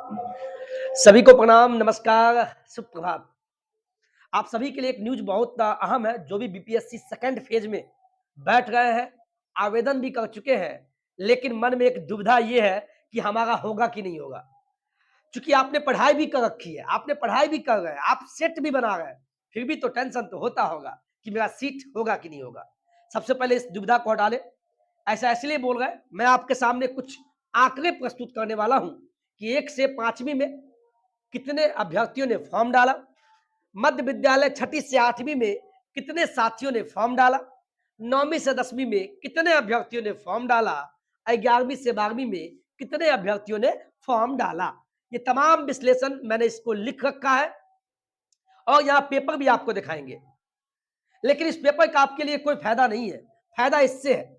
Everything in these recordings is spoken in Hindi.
सभी को प्रणाम, नमस्कार, सुप्रभात। आप सभी के लिए एक न्यूज़ बहुत अहम है, जो भी बीपीएससी सेकंड फेज में बैठ गए हैं, आवेदन भी कर चुके हैं, लेकिन मन में एक दुविधा ये है कि हमारा होगा कि नहीं होगा। चूँकि आपने पढ़ाई भी कर रखी है, आपने पढ़ाई भी कर रहे हैं, आप सेट भी बना रहे हैं, फिर भी तो टेंशन तो होता होगा कि मेरा सीट होगा कि नहीं होगा। सबसे पहले इस दुविधा को हटा लें। ऐसा इसलिए बोल रहे हैं, मैं आपके सामने कुछ आंकड़े प्रस्तुत करने वाला हूँ कि 1 से 5वीं में कितने अभ्यर्थियों ने फॉर्म डाला, मध्य विद्यालय छठी से 8वीं में कितने साथियों ने फॉर्म डाला, 9वीं से 10वीं में कितने अभ्यर्थियों ने फॉर्म डाला, 11वीं से 12वीं में कितने अभ्यर्थियों ने फॉर्म डाला। ये तमाम विश्लेषण मैंने इसको लिख रखा है और यहाँ पेपर भी आपको दिखाएंगे। लेकिन इस पेपर का आपके लिए कोई फायदा नहीं है, फायदा इससे है।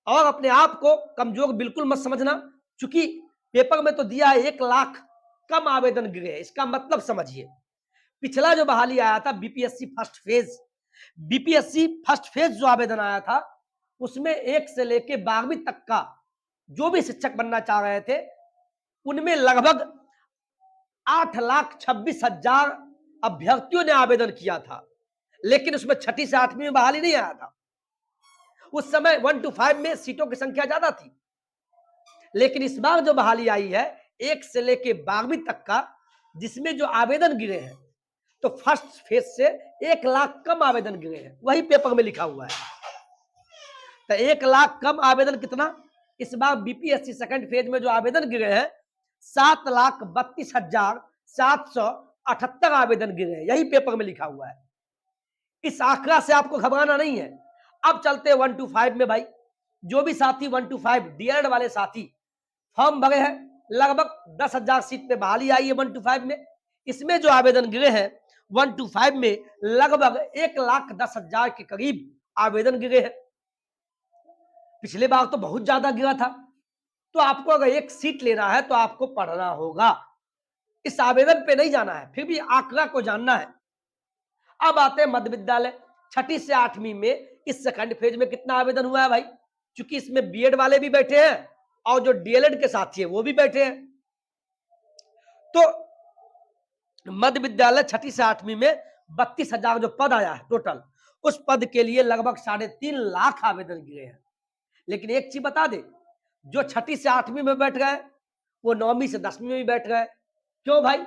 और अपने आप को कमजोर बिल्कुल मत समझना, क्योंकि पेपर में तो दिया है 1 लाख कम आवेदन गिरे, इसका मतलब समझिए। पिछला जो बहाली आया था बीपीएससी फर्स्ट फेज जो आवेदन आया था, उसमें 1 से लेके 12वीं तक का जो भी शिक्षक बनना चाह रहे थे, उनमें लगभग 8,26,000 अभ्यर्थियों ने आवेदन किया था, लेकिन उसमें छठी से 8वीं में बहाली नहीं आया था। उस समय 1 to 5 में सीटों की संख्या ज्यादा थी, लेकिन इस बार जो बहाली आई है 1 से लेके 12वीं तक का, जिसमें जो आवेदन गिरे हैं, तो फर्स्ट फेज से 1 लाख कम आवेदन गिरे हैं, वही पेपर में लिखा हुआ है। तो 1 लाख कम आवेदन कितना, इस बार बीपीएससी सेकंड फेज में जो आवेदन गिरे हैं 7,32,778 आवेदन गिरे हैं, यही पेपर में लिखा हुआ है। इस आंकड़ा से आपको घबराना नहीं है। अब चलते हैं 1 to 5 में। भाई, जो भी साथी 1 to 5 डीएलएड वाले साथी फॉर्म भरे हैं, लगभग 10,000 सीट पे बहाली आई है 1 to 5 में। इसमें जो आवेदन गिरे हैं 1 to 5 में, लगभग 1,10,000 के करीब आवेदन गिरे हैं। पिछले बार तो बहुत ज्यादा गिरा था। तो आपको अगर एक सीट लेना है तो आपको पढ़ना होगा, इस आवेदन पे नहीं जाना है, फिर भी आंकड़ा को जानना है। अब आते हैं मध्य विद्यालय छठी से 8वीं में, इस सेकंड फेज में कितना आवेदन हुआ है भाई, क्योंकि इसमें बीएड वाले भी बैठे हैं और जो डीएलएड के साथी है वो भी बैठे हैं। तो मध्य विद्यालय छठी से 8वीं में 32,000 जो पद आया है टोटल, उस पद के लिए लगभग 3.5 लाख आवेदन गिरे हैं। लेकिन एक चीज बता दे, जो छठी से 8वीं में बैठ गए वो 9वीं से 10वीं में भी बैठ गए। क्यों भाई?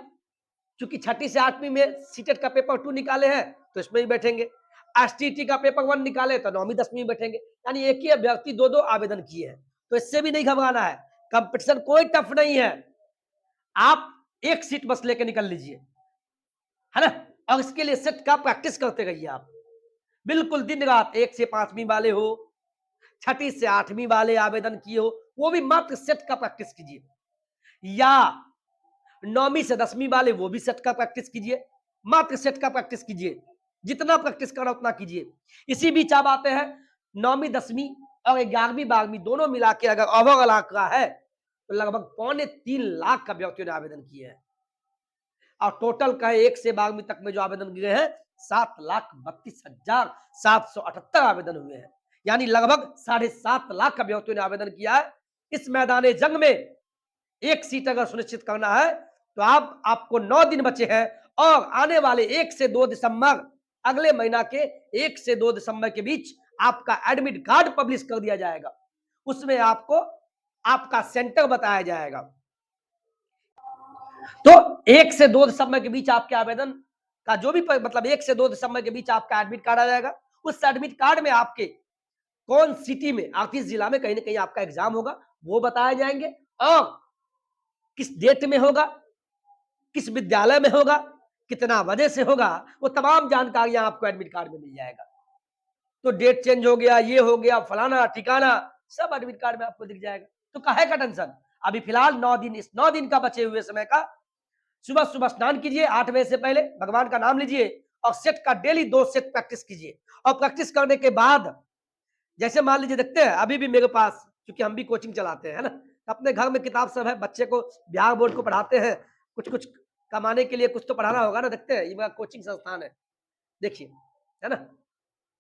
क्योंकि छठी से 8वीं में सीटेट का पेपर 2 निकाले हैं तो इसमें भी बैठेंगे, एसटीटी का पेपर 1 निकाले तो 9वीं 10वीं में बैठेंगे। यानी एक ही अभ्यर्थी 2-2 आवेदन किए हैं, तो इससे भी नहीं घबराना है। कंपटीशन कोई टफ नहीं है, आप एक सीट बस लेके निकल लीजिए, है ना। और इसके लिए सेट का प्रैक्टिस करते रहिए आप, बिल्कुल दिन रात। 1 से 5वीं वाले हो, छठी से 8वीं वाले आवेदन किए हो, वो भी मात्र सेट का प्रैक्टिस कीजिए, या 9वीं से 10वीं वाले वो भी सेट का प्रैक्टिस कीजिए, मात्र सेट का प्रैक्टिस कीजिए। जितना प्रैक्टिस करो उतना कीजिए। इसी बीच आप आते हैं 9वीं 10वीं और 11वीं 12वीं दोनों मिला के अगर ओवरऑल आंकड़ा है तो लगभग 2.25 लाख अभ्यर्थियों ने आवेदन किए हैं। और टोटल का 1 से 12वीं तक में जो आवेदन गिरे हैं 7,32,778 आवेदन हुए हैं। यानी लगभग 7.5 लाख अभ्यर्थियों ने आवेदन किया है। इस मैदान जंग में एक सीट अगर सुनिश्चित करना है तो आपको 9 दिन बचे हैं, और आने वाले 1 से 2 दिसंबर, अगले महीना के 1 से 2 दिसंबर के बीच आपका एडमिट कार्ड पब्लिश कर दिया जाएगा। उसमें आपको आपका सेंटर बताया जाएगा। तो 1 से 2 दिसंबर के बीच आपके आवेदन का जो भी मतलब 1 से 2 दिसंबर के बीच आपका एडमिट कार्ड आ जाएगा। उस एडमिट कार्ड में आपके कौन सिटी में, 38 जिला में कहीं ना कहीं आपका एग्जाम होगा, वो बताए जाएंगे, और किस डेट में होगा, किस विद्यालय में होगा, कितना बजे से होगा, वो तमाम जानकारियां आपको एडमिट कार्ड में मिल जाएगा। तो डेट चेंज हो गया, ये हो गया, फलाना ठिकाना, सब एडमिट कार्ड में आपको दिख जाएगा। तो काहे का टेंशन, अभी फिलहाल 9 दिन, इस 9 दिन का बचे हुए समय का सुबह सुबह स्नान कीजिए 8 बजे से पहले, भगवान का नाम लीजिए और सेट का डेली 2 सेट प्रैक्टिस कीजिए। और प्रैक्टिस करने के बाद, जैसे मान लीजिए, देखते हैं अभी भी मेरे पास, क्योंकि हम भी कोचिंग चलाते हैं, है ना, अपने घर में किताब सब है, बच्चे को बिहार बोर्ड को पढ़ाते हैं, कुछ कुछ कमाने के लिए कुछ तो पढ़ाना होगा ना। देखते हैं, ये मेरा कोचिंग संस्थान है, देखिए, है ना।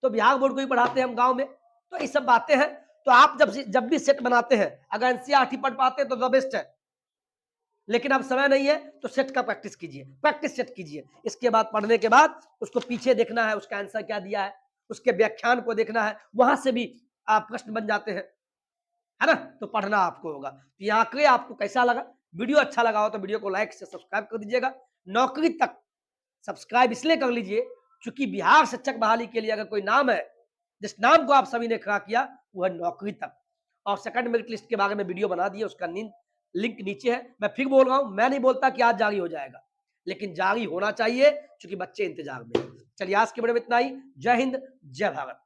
तो बिहार बोर्ड को ही पढ़ाते हैं हम गांव में। तो ये सब बातें हैं। तो आप जब भी सेट बनाते हैं, अगर एनसीईआरटी पढ़ पाते हैं तो द बेस्ट है। लेकिन अब समय नहीं है तो सेट का प्रैक्टिस कीजिए, प्रैक्टिस सेट कीजिए। इसके बाद पढ़ने के बाद उसको पीछे देखना है, उसका आंसर क्या दिया है, उसके व्याख्यान को देखना है, वहां से भी आप प्रश्न बन जाते हैं, है ना? तो पढ़ना आपको होगा। तो ये आंकड़े आपको कैसा लगा? वीडियो अच्छा लगा हो तो वीडियो को लाइक से सब्सक्राइब कर दीजिएगा। नौकरी तक सब्सक्राइब इसलिए कर लीजिए क्योंकि बिहार शिक्षक बहाली के लिए अगर कोई नाम है, जिस नाम को आप सभी ने खड़ा किया, वो है नौकरी तक। और सेकंड मेरिट लिस्ट के बारे में वीडियो बना दिए, उसका लिंक नीचे है। मैं फिर बोल रहा हूं, मैं नहीं बोलता कि आज जारी हो जाएगा, लेकिन जारी होना चाहिए क्योंकि बच्चे इंतजार में हैं। चलिए आज के वीडियो में इतना ही। जय हिंद, जय भारत।